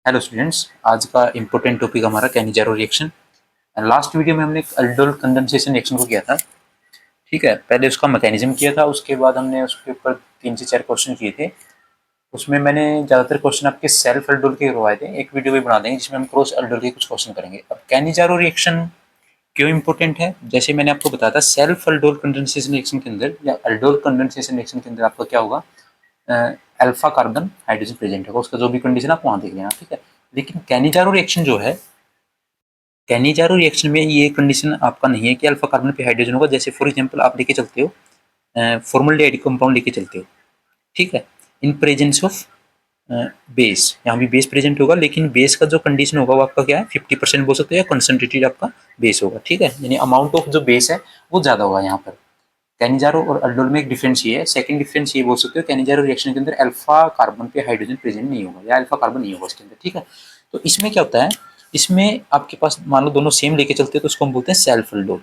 Hello students, आज का important topic हमारा कैनिजारो रिएक्शन। लास्ट वीडियो में हमने अल्डोल कंडेंसेशन रिएक्शन को किया था। ठीक है, पहले उसका मैकेनिज्म किया था, उसके बाद हमने उसके ऊपर 3 से 4 क्वेश्चन किए थे। उसमें मैंने ज़्यादातर क्वेश्चन आपके सेल्फ अल्डोल के करवाए थे। एक वीडियो भी बना देंगे जिसमें हम क्रॉस अल्डोल के कुछ क्वेश्चन करेंगे। अब कैनिजारो रिएक्शन क्यों इंपॉर्टेंट है, जैसे मैंने आपको बताया था, सेल्फ अल्डोल कंडेंसेशन रिएक्शन के अंदर या अल्डोल कंडेंसेशन रिएक्शन के अंदर आपका क्या होगा, अल्फा कार्बन हाइड्रोजन प्रेजेंट होगा। उसका जो भी कंडीशन आप वहाँ देख लेना, ठीक है। लेकिन कैनिजारो रिएक्शन जो है, कैनिजारो रिएक्शन में ये कंडीशन आपका नहीं है कि अल्फा कार्बन पे हाइड्रोजन होगा। जैसे फॉर एग्जांपल आप लेके चलते हो फॉर्मल्डिहाइड कंपाउंड लेके चलते हो, ठीक है, इन प्रेजेंस ऑफ बेस, यहाँ भी बेस प्रेजेंट होगा, लेकिन बेस का जो कंडीशन होगा वो आपका क्या है, 50% बोल सकते हो, या कंसंट्रेटेड आपका बेस होगा, ठीक है। यानी अमाउंट ऑफ जो बेस है वो ज्यादा होगा यहाँ पर। कैनिजारो और अल्डोल में एक डिफरेंस ये है। सेकंड डिफरेंस ये बोल सकते हो, कैनिजारो रिएक्शन के अंदर अल्फा कार्बन पे हाइड्रोजन प्रेजेंट नहीं होगा या अल्फा कार्बन नहीं होगा इसके अंदर, ठीक है। तो इसमें क्या होता है, इसमें आपके पास मान लो दोनों सेम लेके चलते हैं तो उसको हम बोलते हैं self aldol,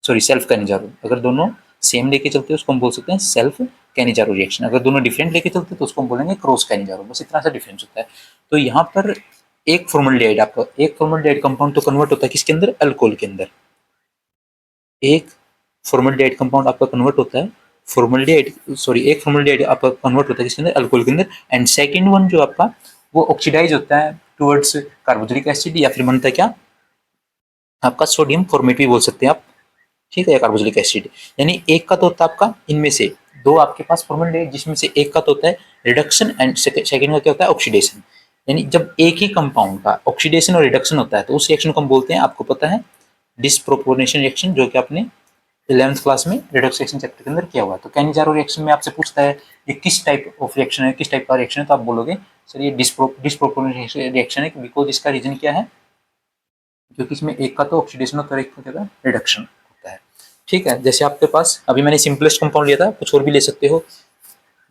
sorry self Cannizzaro. अगर दोनों सेम लेके चलते हैं उसको हम बोल सकते हैं सेल्फ कैनिजारो रिएक्शन। अगर दोनों डिफरेंट लेके चलते हैं तो उसको हम बोलेंगे क्रॉस कैनिजारो। बस इतना सा डिफरेंस होता है। तो यहाँ पर एक फॉर्मल्डिहाइड, आपका एक फॉर्मल्डिहाइड कंपाउंड तो कन्वर्ट होता है किसके अंदर, अल्कोहल के अंदर। एक फॉर्मल्डिहाइड कंपाउंड आपका कन्वर्ट होता है फॉर्मल्डिहाइड, सॉरी एक फॉर्मल्डिहाइड आपका कन्वर्ट होता है किसके अंदर, अल्कोहल के अंदर। एंड सेकंड वन जो आपका वो ऑक्सीडाइज होता है टुवर्ड्स कार्बोक्सिलिक एसिड, या फिर बनता है क्या आपका सोडियम फॉर्मेट भी बोल सकते हैं आप, ठीक है, या कार्बोक्सिलिक एसिड। यानी एक का तो होता है आपका, इनमें से दो आपके पास फॉर्मल्डिहाइड, जिसमें से एक का तो होता है रिडक्शन एंड सेकंड का क्या होता है, ऑक्सीडेशन। यानी जब एक ही कंपाउंड का ऑक्सीडेशन और रिडक्शन होता है तो उस रिएक्शन को हम बोलते हैं, आपको पता है, डिसप्रोपोर्शनेशन रिएक्शन, जो कि आपने 11th क्लास में रिडक्स रिएक्शन चैप्टर के अंदर किया हुआ है। तो कैनिजारो रिएक्शन में आपसे पूछता है ये किस टाइप ऑफ रिएक्शन है, किस टाइप का रिएक्शन है, तो आप बोलोगे सर ये डिसप्रोपोर्शनेशन रिएक्शन है, बिकॉज इसका रीजन क्या है, क्योंकि इसमें एक का तो ऑक्सीडेशन होता है, एक का क्या रिडक्शन होता है, ठीक है। जैसे आपके पास अभी मैंने सिंपलेस्ट कंपाउंड लिया था, कुछ और भी ले सकते हो।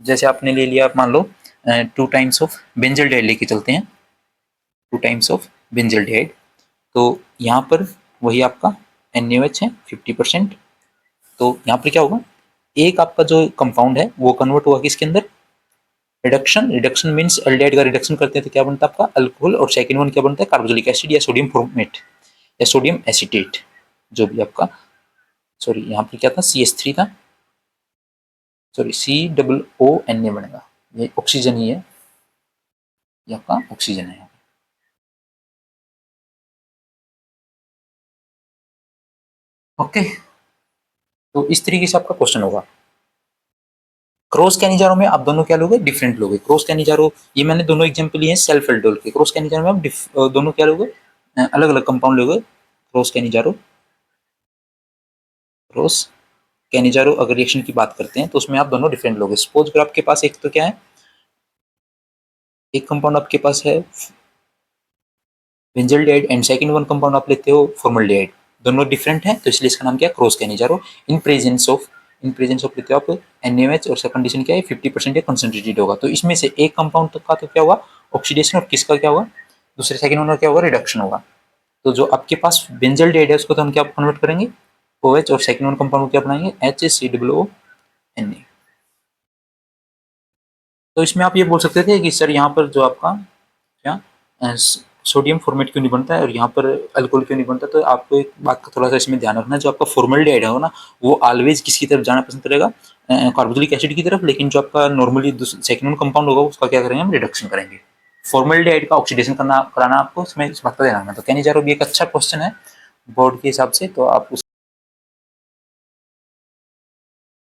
जैसे आपने ले लिया, मान लो 2 टाइम्स ऑफ बेंजल्डिहाइड लेके चलते हैं, 2 टाइम्स ऑफ बेंजल्डिहाइड। तो यहाँ पर वही आपका NaOH है 50%। तो यहाँ पर क्या होगा, एक आपका जो कंपाउंड है वो कन्वर्ट हुआ किसके अंदर, रिडक्शन। रिडक्शन मींस एल्डिहाइड का रिडक्शन करते हैं तो क्या बनता है आपका अल्कोहल, और सेकंड वन क्या बनता है, कार्बोक्सिलिक एसिड या सोडियम फॉर्मेट या सोडियम एसीटेट, जो भी आपका, सॉरी यहाँ पर क्या था, CH3 था, सॉरी COONA बनेगा, ये ऑक्सीजन ही है, ये आपका ऑक्सीजन है। ओके, तो इस तरीके से आपका क्वेश्चन होगा। क्रॉस कैनिजारो में आप दोनों क्या लोगे, डिफरेंट लोगे। क्रॉस कैनिजारो, ये मैंने दोनों एग्जांपल लिए हैं सेल्फ अल्डोल के। क्रॉस कैनिजारो में आप दोनों क्या लोगे, अलग अलग कंपाउंड लोगे। क्रॉस कैनिजारो, क्रॉस कैनिजारो अगर रिएक्शन की बात करते हैं तो उसमें आप दोनों डिफरेंट लोगे। सपोज अगर आपके पास एक तो क्या है, एक कंपाउंड आपके पास है benzaldehyde and second one compound आप लेते हो फॉर्मल्डिहाइड, दोनों डिफरेंट है तो इसलिए इसका नाम क्या है, cross Cannizzaro. In presence of, in presence of लेते हो आप NaOH, और इसका कंडीशन क्या है, 50% या कंसंट्रेटेड होगा। तो इसमें से एक कंपाउंड का तो क्या हुआ, ऑक्सीडेशन, और किसका क्या हुआ, दूसरे सेकंड वन का क्या होगा, रिडक्शन होगा। तो जो आपके पास बेंजल्डिहाइड है उसको तो हम क्या कन्वर्ट करेंगे, OH, और सेकंड वन कंपाउंड को क्या बनाएंगे, HCOONA। तो इसमें आप ये बोल सकते थे कि सर यहाँ पर जो आपका क्या सोडियम फॉर्मेट क्यों नहीं बनता है और यहाँ पर अल्कोहल क्यों नहीं बनता। तो आपको एक बात का थोड़ा सा इसमें ध्यान रखना, जो आपका फॉर्मल्डिहाइड होगा ना वो ऑलवेज किसकी तरफ जाना पसंद करेगा, कार्बोक्सिलिक एसिड की तरफ। लेकिन जो आपका नॉर्मली सेकंड कंपाउंड होगा उसका क्या करेंगे, हम रिडक्शन करेंगे। फॉर्मल्डिहाइड का ऑक्सीडेशन करना कराना आपको इसमें इस बात का ध्यान रखना। तो कैनिजारो भी एक अच्छा क्वेश्चन है बोर्ड के हिसाब से, तो आप